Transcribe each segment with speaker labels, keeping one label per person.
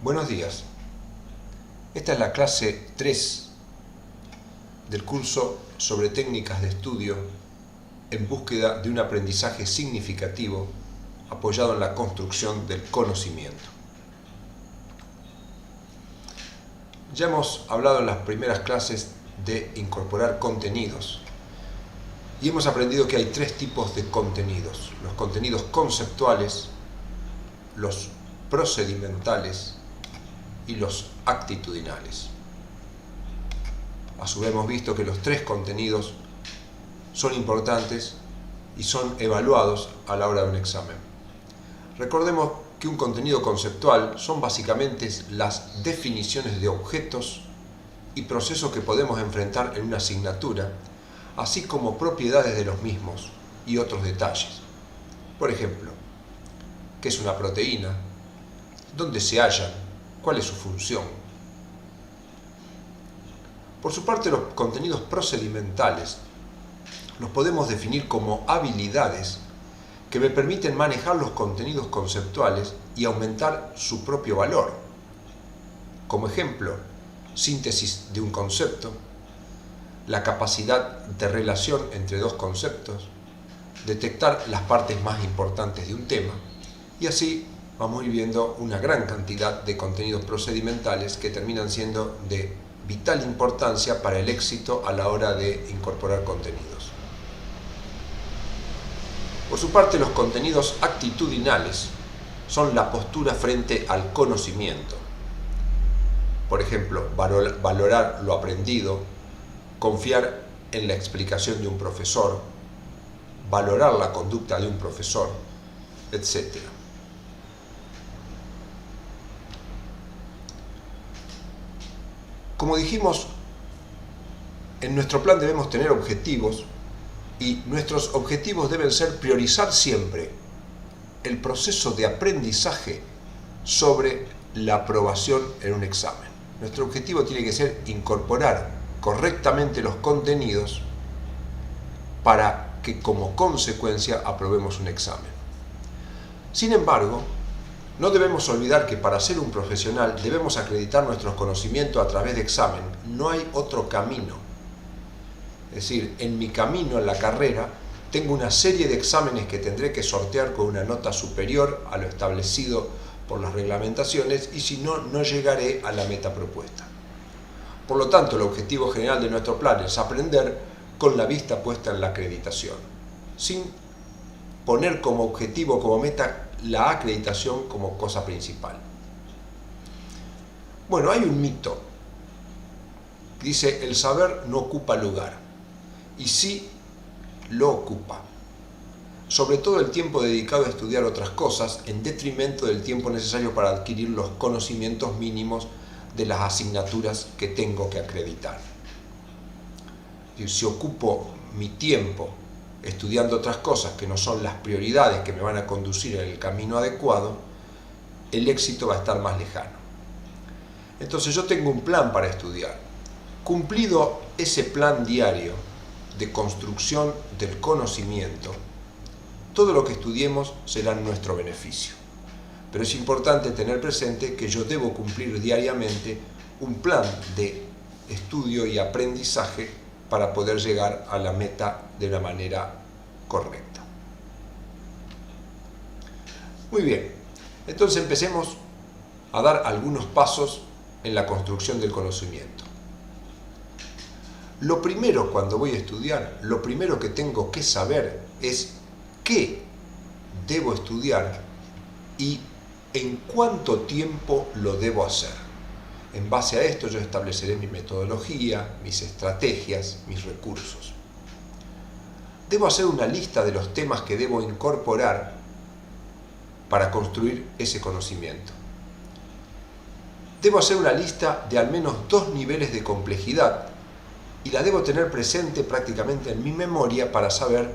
Speaker 1: Buenos días. Esta es la clase 3 del curso sobre técnicas de estudio en búsqueda de un aprendizaje significativo apoyado en la construcción del conocimiento. Ya hemos hablado en las primeras clases de incorporar contenidos y hemos aprendido que hay tres tipos de contenidos: los contenidos conceptuales, los procedimentales y los actitudinales. A su vez hemos visto que los tres contenidos son importantes y son evaluados a la hora de un examen. Recordemos que un contenido conceptual son básicamente las definiciones de objetos y procesos que podemos enfrentar en una asignatura, así como propiedades de los mismos y otros detalles. Por ejemplo, ¿qué es una proteína? ¿Dónde se hallan? ¿Cuál es su función? Por su parte, los contenidos procedimentales los podemos definir como habilidades que me permiten manejar los contenidos conceptuales y aumentar su propio valor. Como ejemplo, síntesis de un concepto, la capacidad de relación entre dos conceptos, detectar las partes más importantes de un tema, y así vamos a ir viendo una gran cantidad de contenidos procedimentales que terminan siendo de vital importancia para el éxito a la hora de incorporar contenidos. Por su parte, los contenidos actitudinales son la postura frente al conocimiento. Por ejemplo, valorar lo aprendido, confiar en la explicación de un profesor, valorar la conducta de un profesor, etc. Como dijimos, en nuestro plan debemos tener objetivos y nuestros objetivos deben ser priorizar siempre el proceso de aprendizaje sobre la aprobación en un examen. Nuestro objetivo tiene que ser incorporar correctamente los contenidos para que como consecuencia aprobemos un examen. Sin embargo, no debemos olvidar que para ser un profesional debemos acreditar nuestros conocimientos a través de examen. No hay otro camino. Es decir, en mi camino en la carrera tengo una serie de exámenes que tendré que sortear con una nota superior a lo establecido por las reglamentaciones, y si no, no llegaré a la meta propuesta. Por lo tanto, el objetivo general de nuestro plan es aprender con la vista puesta en la acreditación, sin poner como objetivo, como meta, la acreditación como cosa principal. Bueno, hay un mito. Dice: el saber no ocupa lugar. Y sí lo ocupa. Sobre todo el tiempo dedicado a estudiar otras cosas, en detrimento del tiempo necesario para adquirir los conocimientos mínimos de las asignaturas que tengo que acreditar. Si ocupo mi tiempo estudiando otras cosas que no son las prioridades que me van a conducir en el camino adecuado, el éxito va a estar más lejano. Entonces yo tengo un plan para estudiar. Cumplido ese plan diario de construcción del conocimiento, todo lo que estudiemos será en nuestro beneficio. Pero es importante tener presente que yo debo cumplir diariamente un plan de estudio y aprendizaje para poder llegar a la meta de la manera correcta. Muy bien, entonces empecemos a dar algunos pasos en la construcción del conocimiento. Lo primero, cuando voy a estudiar, lo primero que tengo que saber es qué debo estudiar y en cuánto tiempo lo debo hacer. En base a esto yo estableceré mi metodología, mis estrategias, mis recursos. Debo hacer una lista de los temas que debo incorporar para construir ese conocimiento. Debo hacer una lista de al menos 2 niveles de complejidad y la debo tener presente prácticamente en mi memoria para saber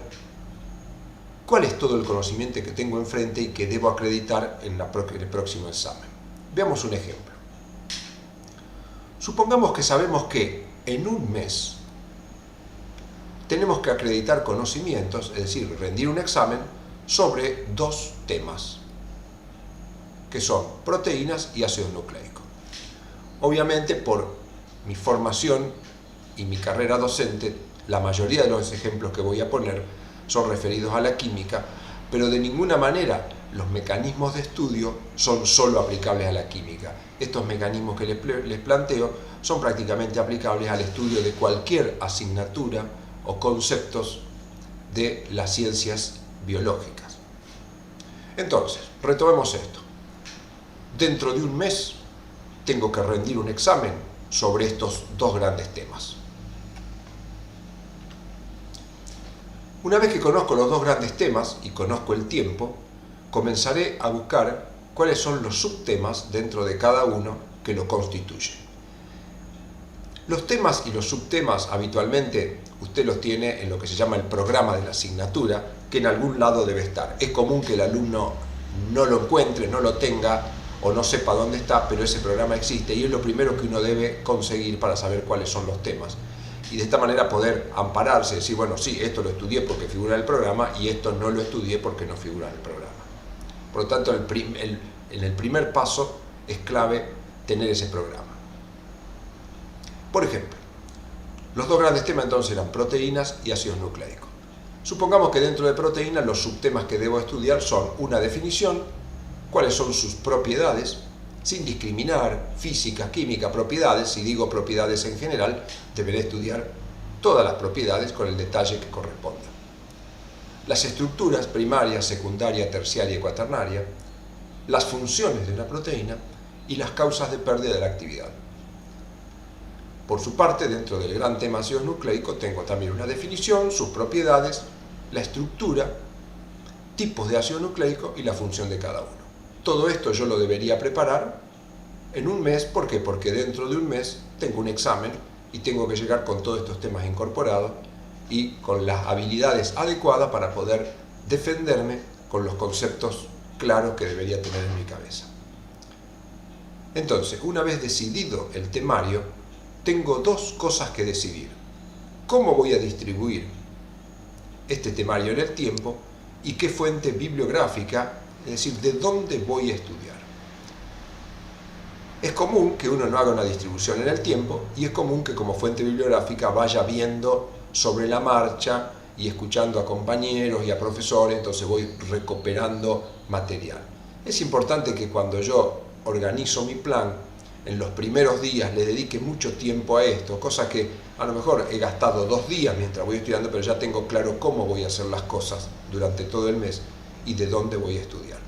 Speaker 1: cuál es todo el conocimiento que tengo enfrente y que debo acreditar en el próximo examen. Veamos un ejemplo. Supongamos que sabemos que en un mes tenemos que acreditar conocimientos, es decir, rendir un examen sobre 2 temas. que son proteínas y ácidos nucleicos. Obviamente, por mi formación y mi carrera docente, la mayoría de los ejemplos que voy a poner son referidos a la química, pero de ninguna manera los mecanismos de estudio son solo aplicables a la química. Estos mecanismos que les planteo son prácticamente aplicables al estudio de cualquier asignatura o conceptos de las ciencias biológicas. Entonces, retomemos esto. Dentro de un mes tengo que rendir un examen sobre estos dos grandes temas. Una vez que conozco los dos grandes temas y conozco el tiempo, comenzaré a buscar cuáles son los subtemas dentro de cada uno que lo constituyen. Los temas y los subtemas habitualmente usted los tiene en lo que se llama el programa de la asignatura, que en algún lado debe estar. Es común que el alumno no lo encuentre, no lo tenga o no sepa dónde está, pero ese programa existe y es lo primero que uno debe conseguir para saber cuáles son los temas. Y de esta manera poder ampararse, decir, bueno, sí, esto lo estudié porque figura en el programa y esto no lo estudié porque no figura en el programa. Por lo tanto, en el primer paso es clave tener ese programa. Por ejemplo, los dos grandes temas entonces eran proteínas y ácidos nucleicos. Supongamos que dentro de proteínas los subtemas que debo estudiar son una definición, cuáles son sus propiedades, sin discriminar física, química, propiedades. Si digo propiedades en general, deberé estudiar todas las propiedades con el detalle que corresponda. Las estructuras primaria, secundaria, terciaria y cuaternaria, las funciones de una proteína y las causas de pérdida de la actividad. Por su parte, dentro del gran tema ácidos nucleicos, tengo también una definición, sus propiedades, la estructura, tipos de ácido nucleico y la función de cada uno. Todo esto yo lo debería preparar en un mes. ¿Por qué? Porque dentro de un mes tengo un examen y tengo que llegar con todos estos temas incorporados y con las habilidades adecuadas para poder defenderme con los conceptos claros que debería tener en mi cabeza. Entonces, una vez decidido el temario, tengo dos cosas que decidir: cómo voy a distribuir este temario en el tiempo y qué fuente bibliográfica, es decir, de dónde voy a estudiar. Es común que uno no haga una distribución en el tiempo y es común que como fuente bibliográfica vaya viendo sobre la marcha y escuchando a compañeros y a profesores, entonces voy recuperando material. Es importante que cuando yo organizo mi plan, en los primeros días le dedique mucho tiempo a esto, cosa que a lo mejor he gastado 2 días mientras voy estudiando, pero ya tengo claro cómo voy a hacer las cosas durante todo el mes y de dónde voy a estudiar.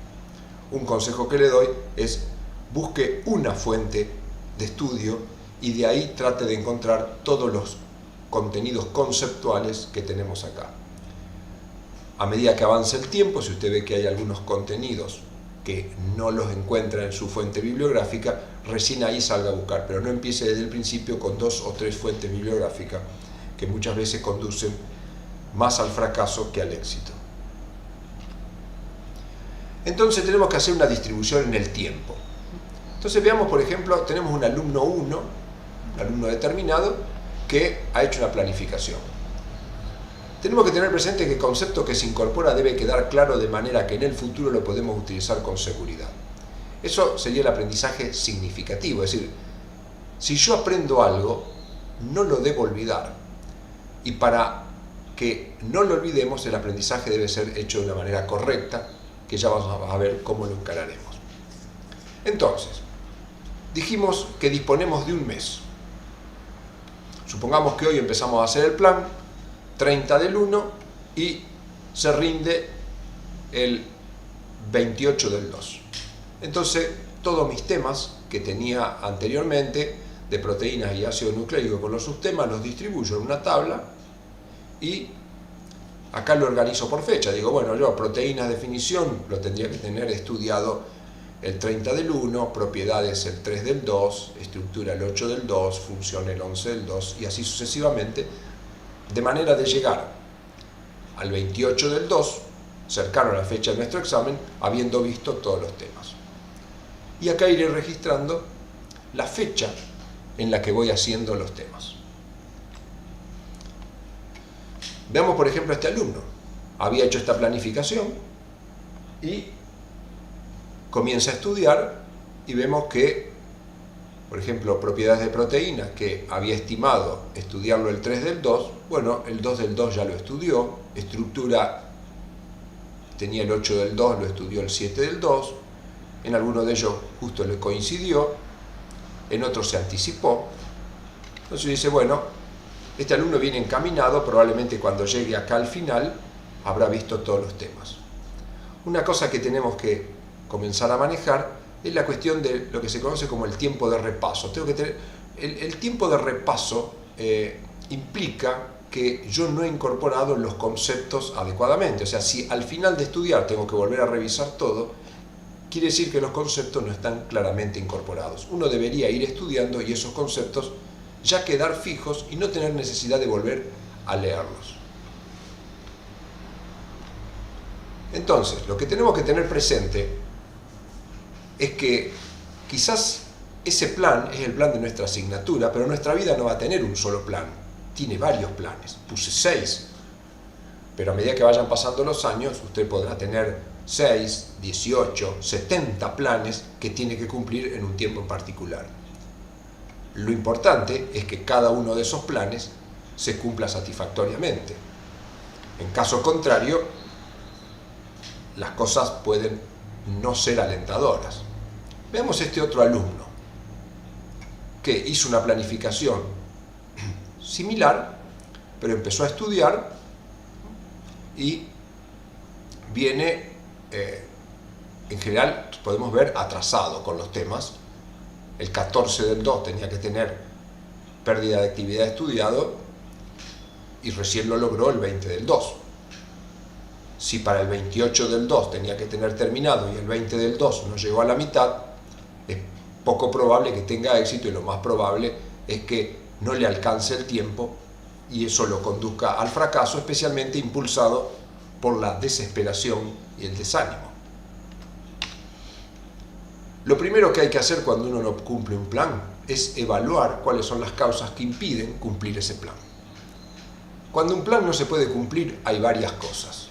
Speaker 1: Un consejo que le doy es: busque una fuente de estudio y de ahí trate de encontrar todos los contenidos conceptuales que tenemos acá. A medida que avance el tiempo, si usted ve que hay algunos contenidos que no los encuentra en su fuente bibliográfica, recién ahí salga a buscar, pero no empiece desde el principio con 2 o 3 fuentes bibliográficas que muchas veces conducen más al fracaso que al éxito. Entonces tenemos que hacer una distribución en el tiempo. Entonces veamos, por ejemplo, tenemos un alumno 1, un alumno determinado, que ha hecho una planificación. Tenemos que tener presente que el concepto que se incorpora debe quedar claro de manera que en el futuro lo podemos utilizar con seguridad. Eso sería el aprendizaje significativo, es decir, si yo aprendo algo, no lo debo olvidar. Y para que no lo olvidemos, el aprendizaje debe ser hecho de una manera correcta, que ya vamos a ver cómo lo encararemos. Entonces, dijimos que disponemos de un mes. Supongamos que hoy empezamos a hacer el plan, 30 del 1, y se rinde el 28 del 2. Entonces, todos mis temas que tenía anteriormente, de proteínas y ácido nucleico con los subtemas, los distribuyo en una tabla y acá lo organizo por fecha. Digo, bueno, yo proteínas definición lo tendría que tener estudiado el 30 del 1, propiedades el 3 del 2, estructura el 8 del 2, función el 11 del 2 y así sucesivamente, de manera de llegar al 28 del 2, cercano a la fecha de nuestro examen, habiendo visto todos los temas. Y acá iré registrando la fecha en la que voy haciendo los temas. Veamos, por ejemplo, a este alumno. Había hecho esta planificación y comienza a estudiar y vemos que, por ejemplo, propiedades de proteínas, que había estimado estudiarlo el 3 del 2, bueno, el 2 del 2 ya lo estudió, estructura tenía el 8 del 2, lo estudió el 7 del 2, en alguno de ellos justo le coincidió, en otros se anticipó. Entonces dice, bueno, este alumno viene encaminado, probablemente cuando llegue acá al final habrá visto todos los temas. Una cosa que tenemos que comenzar a manejar es la cuestión de lo que se conoce como el tiempo de repaso. Tengo que tener, el tiempo de repaso implica que yo no he incorporado los conceptos adecuadamente. O sea, si al final de estudiar tengo que volver a revisar todo, quiere decir que los conceptos no están claramente incorporados. Uno debería ir estudiando y esos conceptos ya quedar fijos y no tener necesidad de volver a leerlos. Entonces, lo que tenemos que tener presente es que quizás ese plan es el plan de nuestra asignatura, pero nuestra vida no va a tener un solo plan, tiene varios planes. Puse 6, pero a medida que vayan pasando los años, usted podrá tener 6, 18, 70 planes que tiene que cumplir en un tiempo en particular. Lo importante es que cada uno de esos planes se cumpla satisfactoriamente. En caso contrario, las cosas pueden no ser alentadoras. Veamos este otro alumno que hizo una planificación similar, pero empezó a estudiar y viene, en general, podemos ver atrasado con los temas. El 14 del 2 tenía que tener pérdida de actividad estudiado y recién lo logró el 20 del 2. Si para el 28 del 2 tenía que tener terminado y el 20 del 2 no llegó a la mitad, es poco probable que tenga éxito y lo más probable es que no le alcance el tiempo y eso lo conduzca al fracaso, especialmente impulsado por la desesperación y el desánimo. Lo primero que hay que hacer cuando uno no cumple un plan es evaluar cuáles son las causas que impiden cumplir ese plan. Cuando un plan no se puede cumplir, hay varias cosas.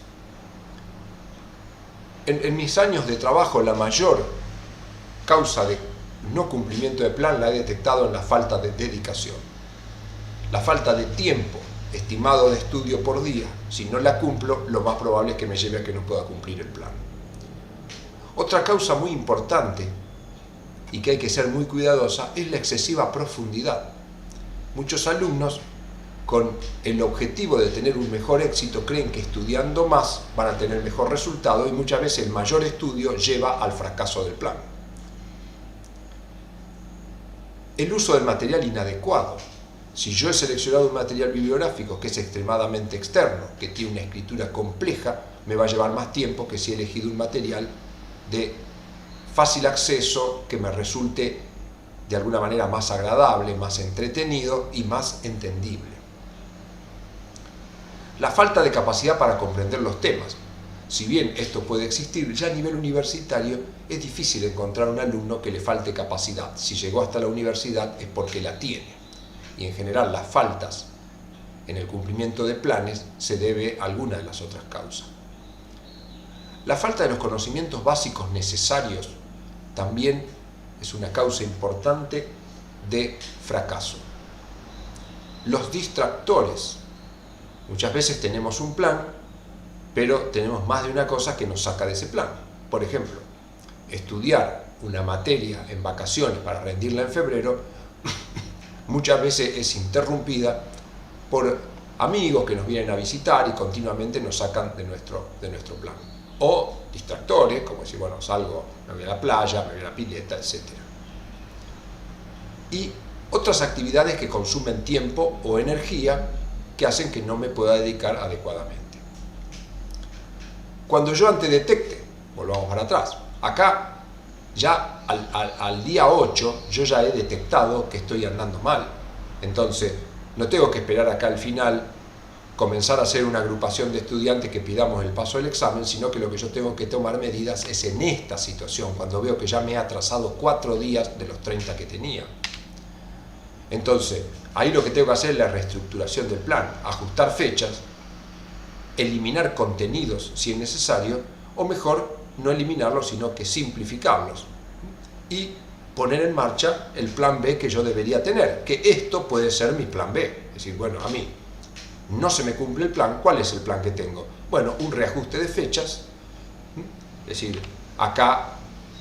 Speaker 1: En mis años de trabajo, la mayor causa de no cumplimiento de plan la he detectado en la falta de dedicación. La falta de tiempo estimado de estudio por día. Si no la cumplo, lo más probable es que me lleve a que no pueda cumplir el plan. Otra causa muy importante y que hay que ser muy cuidadosa es la excesiva profundidad. Muchos alumnos, con el objetivo de tener un mejor éxito, creen que estudiando más van a tener mejor resultado y muchas veces el mayor estudio lleva al fracaso del plan. El uso del material inadecuado. Si yo he seleccionado un material bibliográfico que es extremadamente externo, que tiene una escritura compleja, me va a llevar más tiempo que si he elegido un material de fácil acceso que me resulte de alguna manera más agradable, más entretenido y más entendible. La falta de capacidad para comprender los temas. Si bien esto puede existir, ya a nivel universitario es difícil encontrar un alumno que le falte capacidad. Si llegó hasta la universidad es porque la tiene. Y en general las faltas en el cumplimiento de planes se debe a alguna de las otras causas. La falta de los conocimientos básicos necesarios también es una causa importante de fracaso. Los distractores. Muchas veces tenemos un plan, pero tenemos más de una cosa que nos saca de ese plan. Por ejemplo, estudiar una materia en vacaciones para rendirla en febrero muchas veces es interrumpida por amigos que nos vienen a visitar y continuamente nos sacan de nuestro plan. O distractores, como decir, bueno, salgo, me voy a la playa, me voy a la pileta, etc. Y otras actividades que consumen tiempo o energía que hacen que no me pueda dedicar adecuadamente. Cuando yo antedetecte, volvamos para atrás, acá ya al día 8 yo ya he detectado que estoy andando mal. Entonces no tengo que esperar acá al final comenzar a hacer una agrupación de estudiantes que pidamos el paso del examen, sino que lo que yo tengo que tomar medidas es en esta situación, cuando veo que ya me he atrasado 4 días de los 30 que tenía. Entonces, ahí lo que tengo que hacer es la reestructuración del plan, ajustar fechas, eliminar contenidos si es necesario, o mejor, no eliminarlos, sino que simplificarlos y poner en marcha el plan B que yo debería tener, que esto puede ser mi plan B. Es decir, bueno, a mí no se me cumple el plan, ¿cuál es el plan que tengo? Bueno, un reajuste de fechas, es decir, acá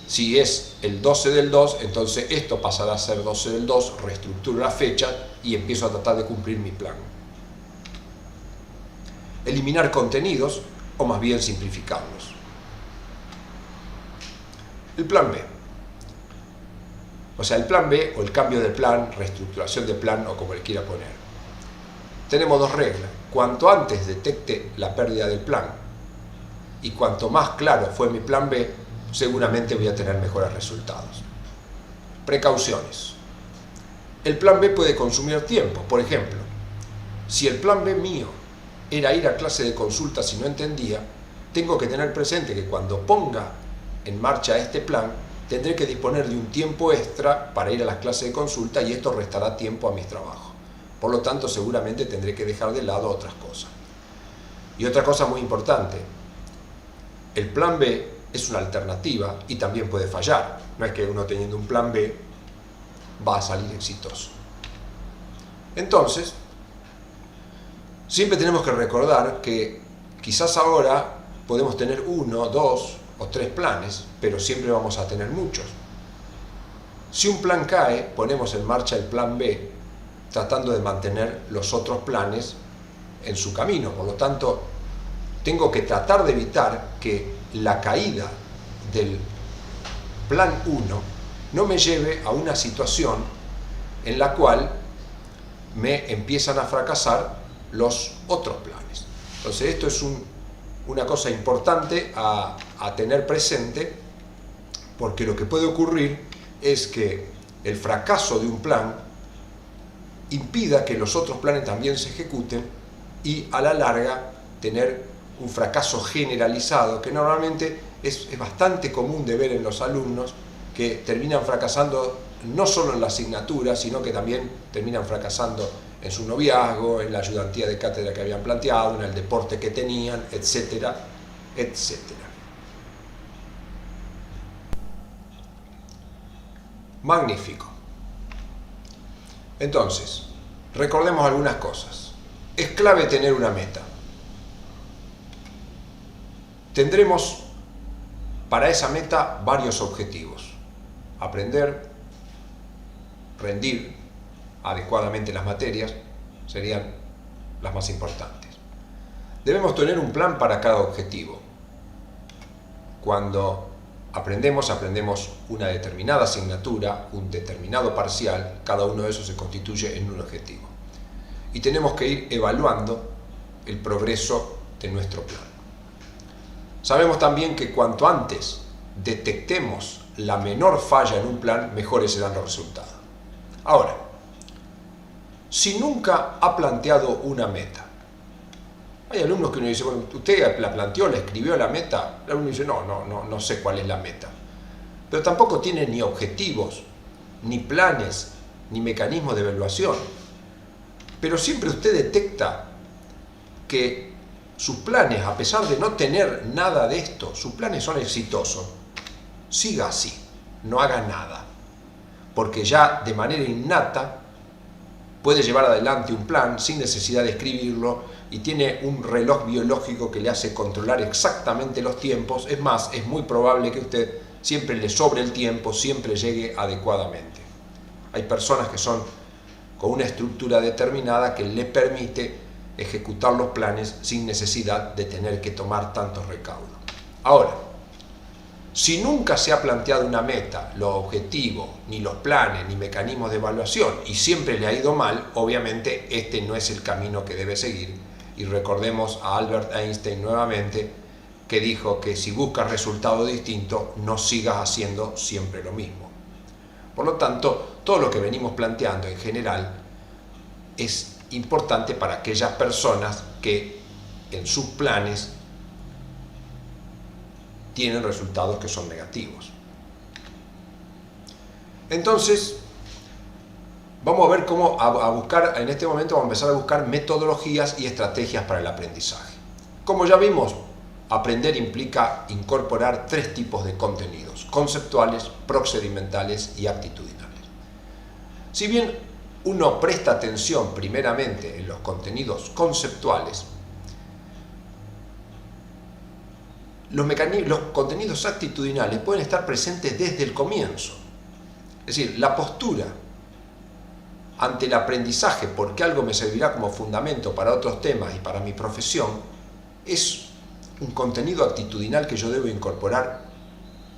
Speaker 1: si es el 12 del 2, entonces esto pasará a ser 12 del 2, reestructuro la fecha y empiezo a tratar de cumplir mi plan. Eliminar contenidos o más bien simplificarlos. El plan B. O sea, el plan B o el cambio de plan, reestructuración de plan o como le quiera poner. Tenemos dos reglas. Cuanto antes detecte la pérdida del plan y cuanto más claro fue mi plan B, seguramente voy a tener mejores resultados. Precauciones. El plan B puede consumir tiempo. Por ejemplo, si el plan B mío era ir a clase de consulta si no entendía, tengo que tener presente que cuando ponga en marcha este plan, tendré que disponer de un tiempo extra para ir a las clases de consulta y esto restará tiempo a mis trabajos. Por lo tanto, seguramente tendré que dejar de lado otras cosas. Y otra cosa muy importante, el plan B es una alternativa y también puede fallar. No es que uno teniendo un plan B va a salir exitoso. Entonces, siempre tenemos que recordar que quizás ahora podemos tener 1, 2 o 3 planes, pero siempre vamos a tener muchos. Si un plan cae, ponemos en marcha el plan B, tratando de mantener los otros planes en su camino. Por lo tanto, tengo que tratar de evitar que la caída del plan 1 no me lleve a una situación en la cual me empiezan a fracasar los otros planes. Entonces esto es una cosa importante a tener presente, porque lo que puede ocurrir es que el fracaso de un plan impida que los otros planes también se ejecuten y a la larga tener un fracaso generalizado que normalmente es bastante común de ver en los alumnos que terminan fracasando no solo en la asignatura, sino que también terminan fracasando en su noviazgo, en la ayudantía de cátedra que habían planteado, en el deporte que tenían, etcétera, etcétera. Magnífico. Entonces, recordemos algunas cosas. Es clave tener una meta. Tendremos para esa meta varios objetivos. Aprender, rendir adecuadamente las materias serían las más importantes. Debemos tener un plan para cada objetivo. Cuando aprendemos una determinada asignatura, un determinado parcial, cada uno de esos se constituye en un objetivo. Y tenemos que ir evaluando el progreso de nuestro plan. Sabemos también que cuanto antes detectemos la menor falla en un plan, mejores serán los resultados. Ahora, si nunca ha planteado una meta, hay alumnos que uno dice, bueno, ¿usted la planteó, la escribió la meta? El alumno dice, no sé cuál es la meta. Pero tampoco tiene ni objetivos, ni planes, ni mecanismos de evaluación. Pero siempre usted detecta que sus planes, a pesar de no tener nada de esto, sus planes son exitosos. Siga así, no haga nada. Porque ya de manera innata puede llevar adelante un plan sin necesidad de escribirlo y tiene un reloj biológico que le hace controlar exactamente los tiempos. Es más, es muy probable que usted siempre le sobre el tiempo, siempre llegue adecuadamente. Hay personas que son con una estructura determinada que le permite ejecutar los planes sin necesidad de tener que tomar tantos recaudos. Ahora, si nunca se ha planteado una meta, los objetivos, ni los planes, ni mecanismos de evaluación, y siempre le ha ido mal, obviamente este no es el camino que debe seguir. Y recordemos a Albert Einstein nuevamente, que dijo que si buscas resultados distintos, no sigas haciendo siempre lo mismo. Por lo tanto, todo lo que venimos planteando en general es importante para aquellas personas que en sus planes tienen resultados que son negativos. Entonces, vamos a ver cómo buscar, en este momento vamos a empezar a buscar metodologías y estrategias para el aprendizaje. Como ya vimos aprender implica incorporar 3 tipos de contenidos: conceptuales, procedimentales y actitudinales. Si bien uno presta atención primeramente en los contenidos conceptuales, los contenidos actitudinales pueden estar presentes desde el comienzo. Es decir, la postura ante el aprendizaje, porque algo me servirá como fundamento para otros temas y para mi profesión, es un contenido actitudinal que yo debo incorporar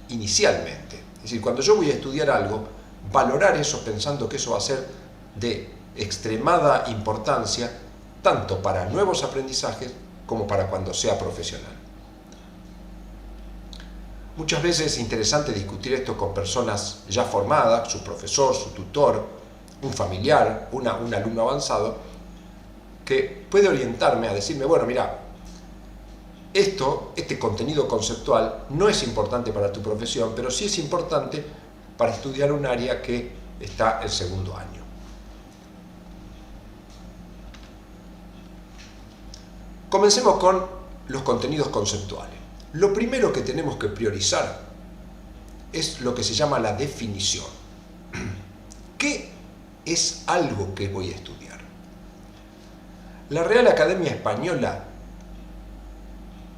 Speaker 1: inicialmente. Es decir, cuando yo voy a estudiar algo, valorar eso pensando que eso va a ser de extremada importancia tanto para nuevos aprendizajes como para cuando sea profesional. Muchas veces es interesante discutir esto con personas ya formadas, su profesor, su tutor, un familiar, un alumno avanzado, que puede orientarme a decirme, bueno, mira, este contenido conceptual no es importante para tu profesión, pero sí es importante para estudiar un área que está el segundo año. Comencemos con los contenidos conceptuales. Lo primero que tenemos que priorizar es lo que se llama la definición. ¿Qué es algo que voy a estudiar? La Real Academia Española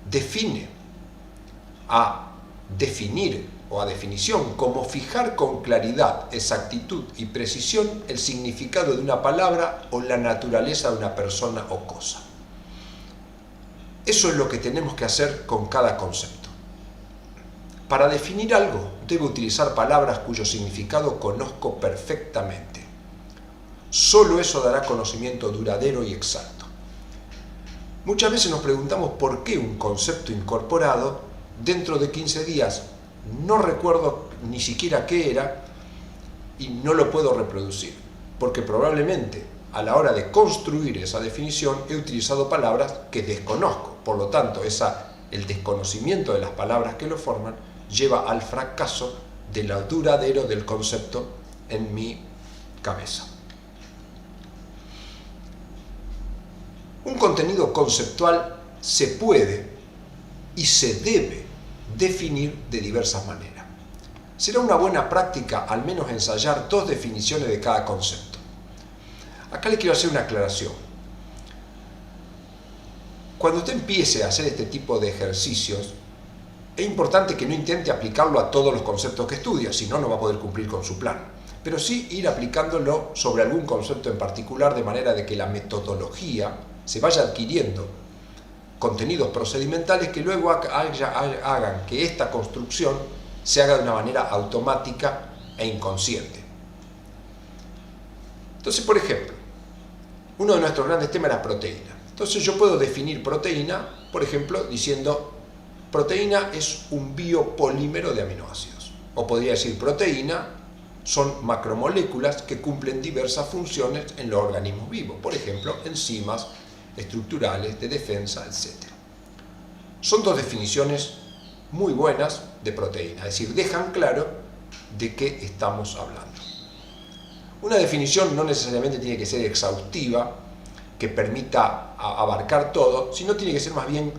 Speaker 1: define a definir o a definición como fijar con claridad, exactitud y precisión el significado de una palabra o la naturaleza de una persona o cosa. Eso es lo que tenemos que hacer con cada concepto. Para definir algo, debo utilizar palabras cuyo significado conozco perfectamente. Solo eso dará conocimiento duradero y exacto. Muchas veces nos preguntamos por qué un concepto incorporado, dentro de 15 días, no recuerdo ni siquiera qué era y no lo puedo reproducir, porque probablemente a la hora de construir esa definición he utilizado palabras que desconozco. Por lo tanto, el desconocimiento de las palabras que lo forman lleva al fracaso de lo duradero del concepto en mi cabeza. Un contenido conceptual se puede y se debe definir de diversas maneras. Será una buena práctica al menos ensayar 2 definiciones de cada concepto. Acá le quiero hacer una aclaración. Cuando usted empiece a hacer este tipo de ejercicios, es importante que no intente aplicarlo a todos los conceptos que estudia, si no, no va a poder cumplir con su plan. Pero sí ir aplicándolo sobre algún concepto en particular, de manera de que la metodología se vaya adquiriendo contenidos procedimentales que luego hagan que esta construcción se haga de una manera automática e inconsciente. Entonces, por ejemplo, uno de nuestros grandes temas es la proteína. Entonces yo puedo definir proteína, por ejemplo, diciendo proteína es un biopolímero de aminoácidos. O podría decir proteína son macromoléculas que cumplen diversas funciones en los organismos vivos. Por ejemplo, enzimas estructurales, de defensa, etc. Son 2 definiciones muy buenas de proteína, es decir, dejan claro de qué estamos hablando. Una definición no necesariamente tiene que ser exhaustiva, que permita abarcar todo, sino tiene que ser más bien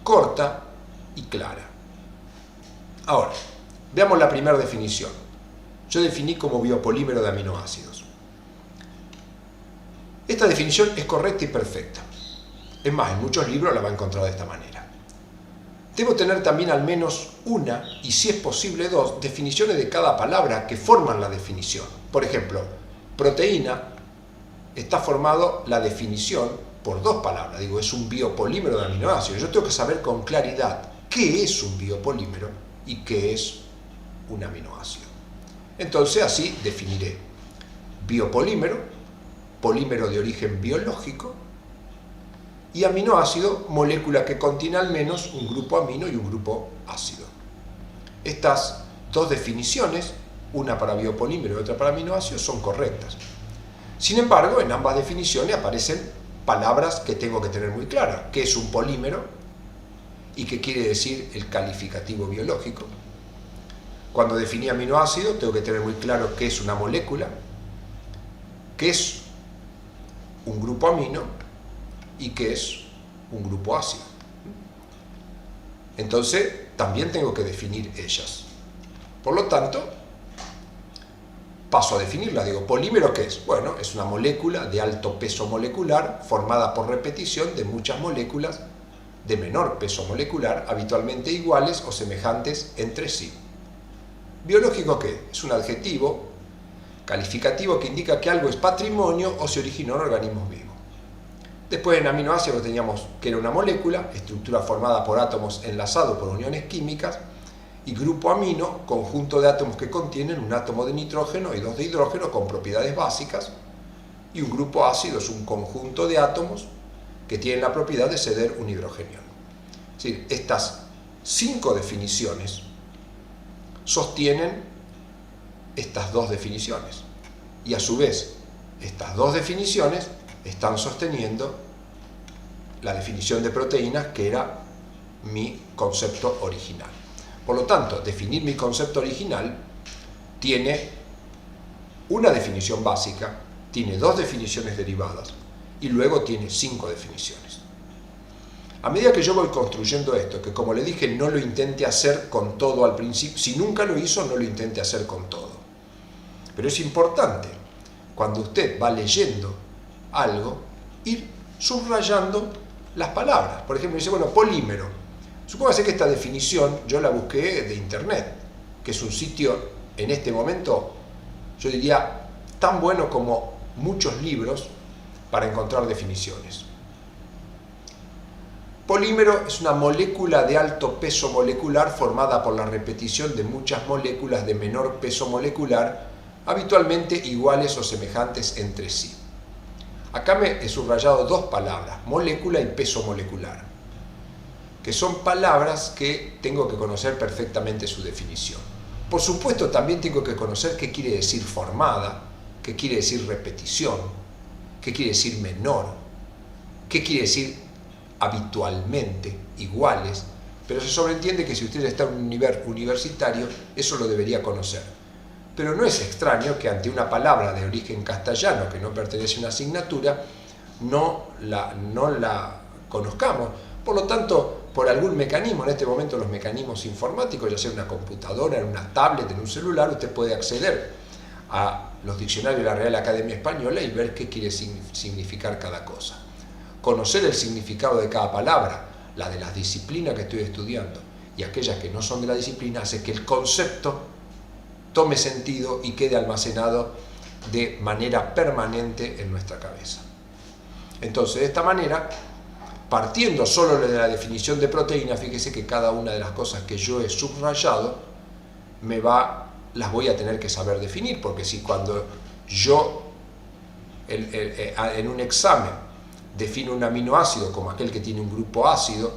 Speaker 1: corta y clara. Ahora, veamos la primera definición. Yo definí como biopolímero de aminoácidos. Esta definición es correcta y perfecta. Es más, en muchos libros la va a encontrar de esta manera. Debo tener también al menos una, y si es posible 2, definiciones de cada palabra que forman la definición. Por ejemplo, proteína está formado la definición por 2 palabras. Digo, es un biopolímero de aminoácidos. Yo tengo que saber con claridad qué es un biopolímero y qué es un aminoácido. Entonces así definiré biopolímero, polímero de origen biológico, y aminoácido, molécula que contiene al menos un grupo amino y un grupo ácido. Estas 2 definiciones, una para biopolímero y otra para aminoácidos, son correctas. Sin embargo, en ambas definiciones aparecen palabras que tengo que tener muy claras. ¿Qué es un polímero? ¿Y qué quiere decir el calificativo biológico? Cuando definí aminoácido, tengo que tener muy claro qué es una molécula, qué es un grupo amino y qué es un grupo ácido. Entonces, también tengo que definir ellas. Por lo tanto, paso a definirla. Digo, ¿polímero qué es? Bueno, es una molécula de alto peso molecular formada por repetición de muchas moléculas de menor peso molecular, habitualmente iguales o semejantes entre sí. ¿Biológico qué? Es un adjetivo calificativo que indica que algo es patrimonio o se originó en organismos vivos. Después en aminoácidos teníamos que era una molécula, estructura formada por átomos enlazados por uniones químicas, y grupo amino, conjunto de átomos que contienen un átomo de nitrógeno y dos de hidrógeno con propiedades básicas, y un grupo ácido es un conjunto de átomos que tienen la propiedad de ceder un hidrogenión. Es decir, estas 5 definiciones sostienen estas 2 definiciones, y a su vez estas 2 definiciones están sosteniendo la definición de proteínas que era mi concepto original. Por lo tanto, definir mi concepto original tiene una definición básica, tiene 2 definiciones derivadas y luego tiene 5 definiciones. A medida que yo voy construyendo esto, que como le dije no lo intente hacer con todo al principio, si nunca lo hizo no lo intente hacer con todo. Pero es importante, cuando usted va leyendo algo, ir subrayando las palabras. Por ejemplo, dice, bueno, polímero. Supóngase que esta definición yo la busqué de internet, que es un sitio en este momento, yo diría, tan bueno como muchos libros para encontrar definiciones. Polímero es una molécula de alto peso molecular formada por la repetición de muchas moléculas de menor peso molecular, habitualmente iguales o semejantes entre sí. Acá me he subrayado 2 palabras, molécula y peso molecular, que son palabras que tengo que conocer perfectamente su definición. Por supuesto, también tengo que conocer qué quiere decir formada, qué quiere decir repetición, qué quiere decir menor, qué quiere decir habitualmente, iguales, pero se sobreentiende que si usted está en un nivel universitario, eso lo debería conocer. Pero no es extraño que ante una palabra de origen castellano que no pertenece a una asignatura, no la conozcamos. Por lo tanto, por algún mecanismo, en este momento los mecanismos informáticos, ya sea una computadora, en una tablet, en un celular, usted puede acceder a los diccionarios de la Real Academia Española y ver qué quiere significar cada cosa. Conocer el significado de cada palabra, la de las disciplinas que estoy estudiando y aquellas que no son de la disciplina, hace que el concepto tome sentido y quede almacenado de manera permanente en nuestra cabeza. Entonces, de esta manera, partiendo solo de la definición de proteína, fíjese que cada una de las cosas que yo he subrayado las voy a tener que saber definir, porque si cuando yo en un examen defino un aminoácido como aquel que tiene un grupo ácido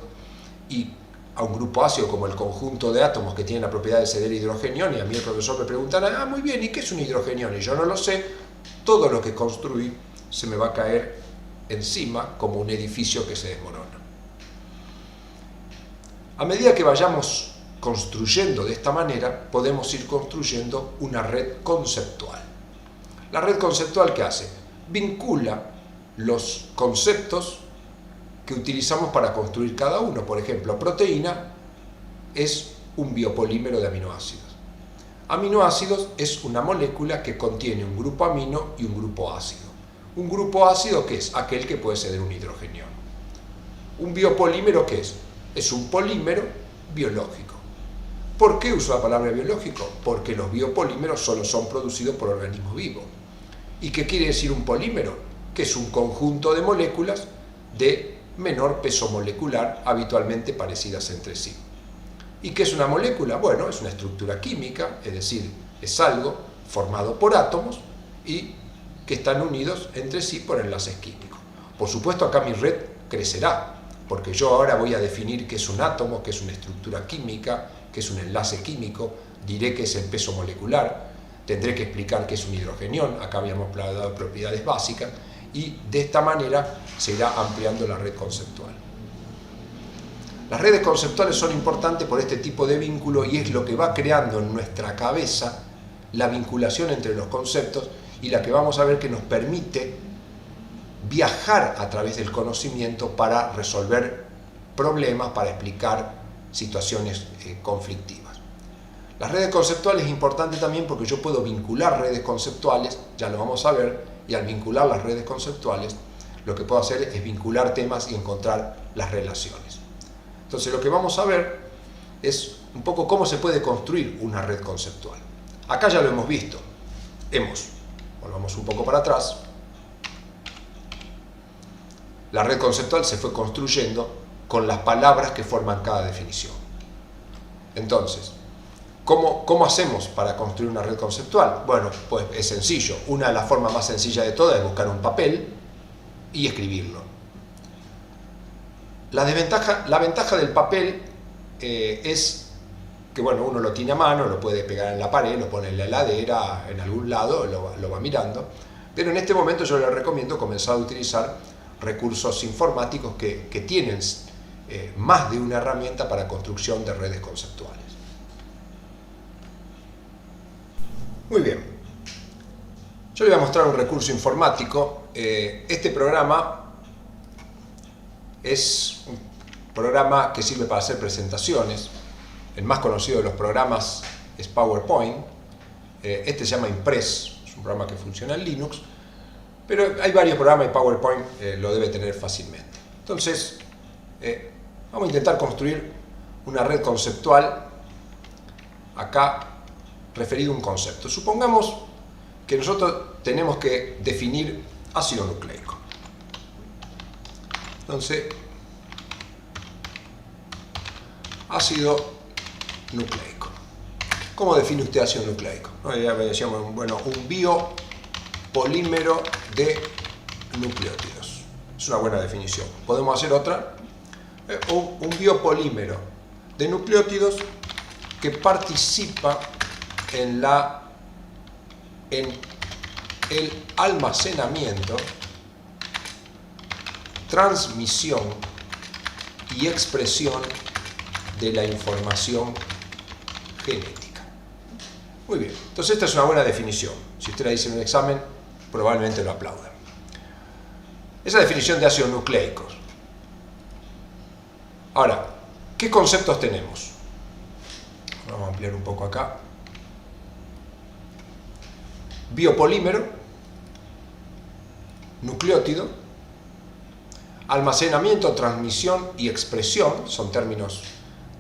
Speaker 1: y a un grupo ácido como el conjunto de átomos que tienen la propiedad de ceder hidrogenión, y a mí el profesor me preguntará, muy bien, ¿y qué es un hidrogenión? Y yo no lo sé, todo lo que construí se me va a caer encima como un edificio que se desmorona. A medida que vayamos construyendo de esta manera, podemos ir construyendo una red conceptual. La red conceptual, ¿qué hace? Vincula los conceptos que utilizamos para construir cada uno. Por ejemplo, proteína es un biopolímero de aminoácidos. Aminoácidos es una molécula que contiene un grupo amino y un grupo ácido. Un grupo ácido, ¿qué es? Aquel que puede ceder un hidrogenión. Un biopolímero, ¿qué es? Es un polímero biológico. ¿Por qué uso la palabra biológico? Porque los biopolímeros solo son producidos por organismos vivos. ¿Y qué quiere decir un polímero? Que es un conjunto de moléculas de menor peso molecular, habitualmente parecidas entre sí. ¿Y qué es una molécula? Bueno, es una estructura química, es decir, es algo formado por átomos y que están unidos entre sí por enlaces químicos. Por supuesto, acá mi red crecerá, porque yo ahora voy a definir qué es un átomo, qué es una estructura química, qué es un enlace químico, diré qué es el peso molecular, tendré que explicar qué es un hidrogenión, acá habíamos hablado de propiedades básicas, y de esta manera se irá ampliando la red conceptual. Las redes conceptuales son importantes por este tipo de vínculo y es lo que va creando en nuestra cabeza la vinculación entre los conceptos y la que vamos a ver que nos permite viajar a través del conocimiento para resolver problemas, para explicar situaciones conflictivas. Las redes conceptuales es importante también porque yo puedo vincular redes conceptuales, ya lo vamos a ver, y al vincular las redes conceptuales, lo que puedo hacer es vincular temas y encontrar las relaciones. Entonces lo que vamos a ver es un poco cómo se puede construir una red conceptual. Acá ya lo hemos visto. Volvamos un poco para atrás. La red conceptual se fue construyendo con las palabras que forman cada definición. Entonces, ¿cómo hacemos para construir una red conceptual? Bueno, pues es sencillo. Una de las formas más sencillas de todas es buscar un papel y escribirlo. La ventaja del papel es que, bueno, uno lo tiene a mano, lo puede pegar en la pared, lo pone en la heladera, en algún lado, lo va mirando. Pero en este momento yo le recomiendo comenzar a utilizar recursos informáticos que tienen más de una herramienta para construcción de redes conceptuales. Muy bien. Yo le voy a mostrar un recurso informático. Este programa es un programa que sirve para hacer presentaciones. El más conocido de los programas es PowerPoint. Este se llama Impress, es un programa que funciona en Linux, pero hay varios programas y PowerPoint lo debe tener fácilmente. Entonces, vamos a intentar construir una red conceptual, acá referido a un concepto. Supongamos que nosotros tenemos que definir ácido nucleico. Entonces, ácido nucleico. ¿Cómo define usted ácido nucleico? Ya decíamos, bueno, un biopolímero de nucleótidos. Es una buena definición. ¿Podemos hacer otra? Un biopolímero de nucleótidos que participa en el almacenamiento, transmisión y expresión de la información genética. Muy bien, entonces esta es una buena definición. Si usted la dice en un examen, probablemente lo aplaudan. Esa definición de ácidos nucleicos. Ahora, ¿qué conceptos tenemos? Vamos a ampliar un poco acá. Biopolímero, nucleótido, almacenamiento, transmisión y expresión, son términos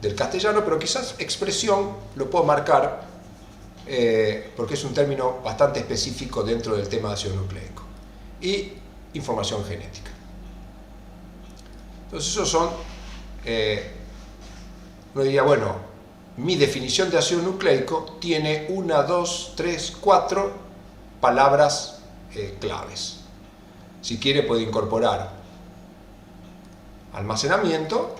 Speaker 1: del castellano, pero quizás expresión lo puedo marcar porque es un término bastante específico dentro del tema de ácido nucleico. Y información genética. Entonces esos son, uno diría, bueno, mi definición de ácido nucleico tiene 1, 2, 3, 4 palabras claves. Si quiere puede incorporar almacenamiento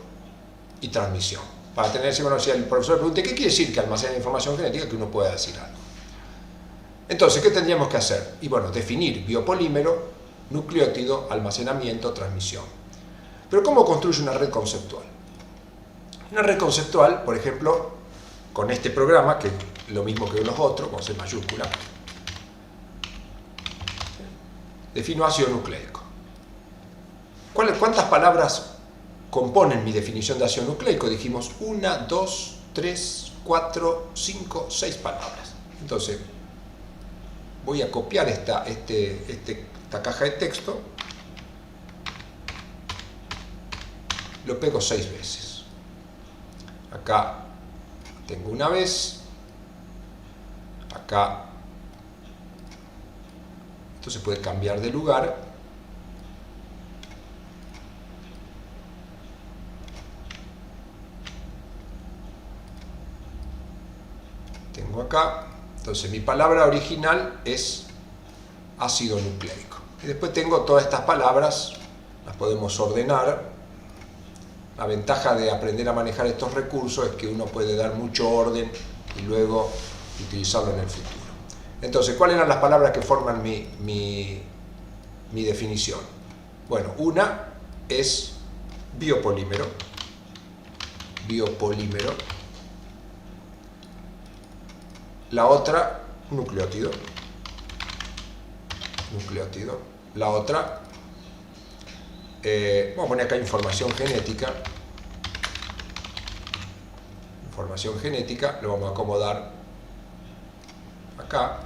Speaker 1: y transmisión. Para tener, bueno, si el profesor pregunte ¿qué quiere decir que almacena información genética? Que uno pueda decir algo. Entonces, ¿qué tendríamos que hacer? Y bueno, definir biopolímero, nucleótido, almacenamiento, transmisión. Pero ¿cómo construye una red conceptual? Una red conceptual, por ejemplo, con este programa, que es lo mismo que los otros, con C mayúscula, defino ácido nucleico. ¿Cuántas palabras componen mi definición de ácido nucleico? Dijimos 1, 2, 3, 4, 5, 6 palabras. Entonces, voy a copiar esta caja de texto, lo pego 6 veces. Acá tengo una vez, acá, esto se puede cambiar de lugar, tengo acá, entonces mi palabra original es ácido nucleico. Y después tengo todas estas palabras, las podemos ordenar. La ventaja de aprender a manejar estos recursos es que uno puede dar mucho orden y luego utilizarlo en el futuro. Entonces, ¿cuáles eran las palabras que forman mi definición? Bueno, una es biopolímero, la otra nucleótido, la otra, vamos a poner acá información genética, información genética, lo vamos a acomodar acá.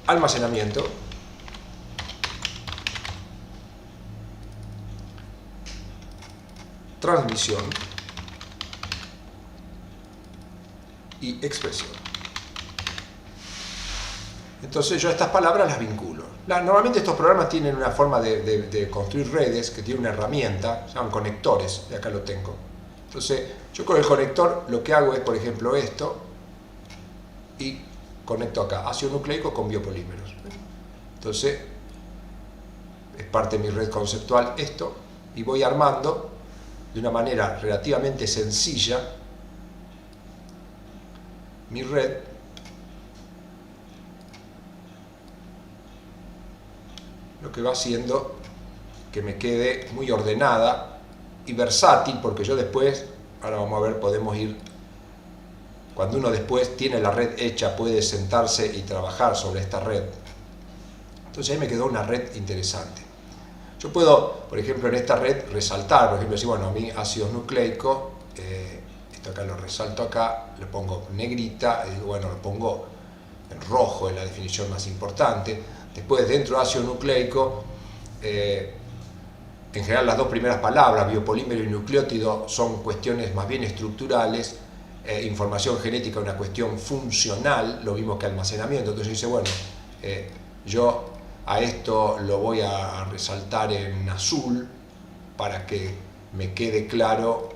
Speaker 1: Almacenamiento. Transmisión y expresión. Entonces yo estas palabras las vinculo. Normalmente estos programas tienen una forma de construir redes que tiene una herramienta, se llaman conectores, y acá lo tengo. Entonces yo con el conector lo que hago es, por ejemplo, esto, y conecto acá, ácido nucleico con biopolímeros. Entonces es parte de mi red conceptual esto, y voy armando de una manera relativamente sencilla mi red lo que va haciendo que me quede muy ordenada y versátil, porque yo después, ahora vamos a ver, podemos ir, cuando uno después tiene la red hecha, puede sentarse y trabajar sobre esta red. Entonces ahí me quedó una red interesante. Yo puedo, por ejemplo, en esta red resaltar, por ejemplo, decir, bueno, a mí ácidos nucleicos, esto acá lo resalto acá, le pongo negrita, y digo, bueno, lo pongo en rojo, es la definición más importante. Después, dentro de ácido nucleico, en general las dos primeras palabras, biopolímero y nucleótido, son cuestiones más bien estructurales, información genética una cuestión funcional, lo mismo que almacenamiento. Entonces dice, bueno, yo a esto lo voy a resaltar en azul para que me quede claro,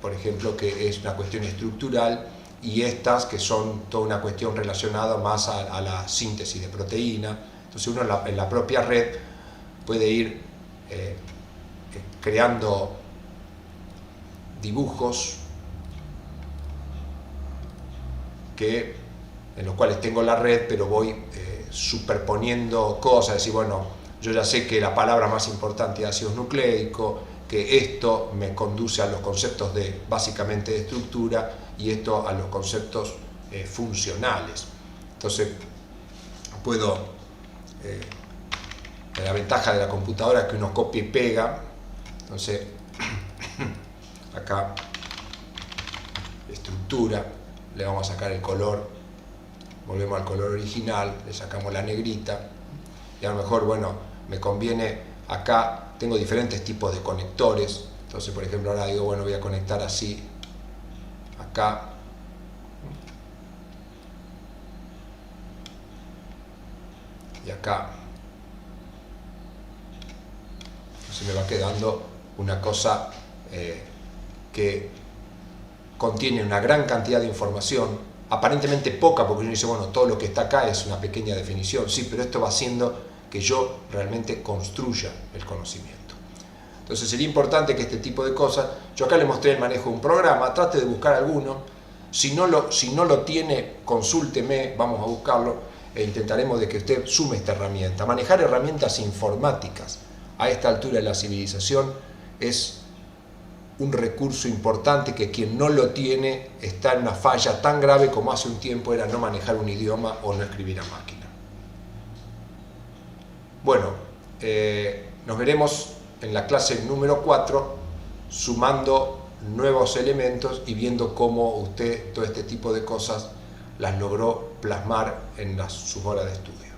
Speaker 1: por ejemplo, que es una cuestión estructural, y estas que son toda una cuestión relacionada más a la síntesis de proteína. Entonces uno en la propia red puede ir creando dibujos en los cuales tengo la red, pero voy superponiendo cosas, decir, bueno, yo ya sé que la palabra más importante es ácidos nucleicos, que esto me conduce a los conceptos básicamente de estructura, y esto a los conceptos funcionales. Entonces puedo, la ventaja de la computadora es que uno copia y pega. Entonces acá estructura, le vamos a sacar el color, volvemos al color original, le sacamos la negrita, y a lo mejor, bueno, me conviene acá, tengo diferentes tipos de conectores. Entonces, por ejemplo, ahora digo, bueno, voy a conectar así acá, y acá. Entonces me va quedando una cosa que contiene una gran cantidad de información, aparentemente poca, porque uno dice, bueno, todo lo que está acá es una pequeña definición. Sí, pero esto va haciendo que yo realmente construya el conocimiento. Entonces sería importante que este tipo de cosas, yo acá le mostré el manejo de un programa, trate de buscar alguno, si no lo tiene, consúlteme, vamos a buscarlo, e intentaremos de que usted sume esta herramienta. Manejar herramientas informáticas a esta altura de la civilización es un recurso importante, que quien no lo tiene está en una falla tan grave como hace un tiempo era no manejar un idioma o no escribir a máquina. Bueno, nos veremos en la clase número 4 sumando nuevos elementos y viendo cómo usted todo este tipo de cosas las logró plasmar en sus horas de estudio.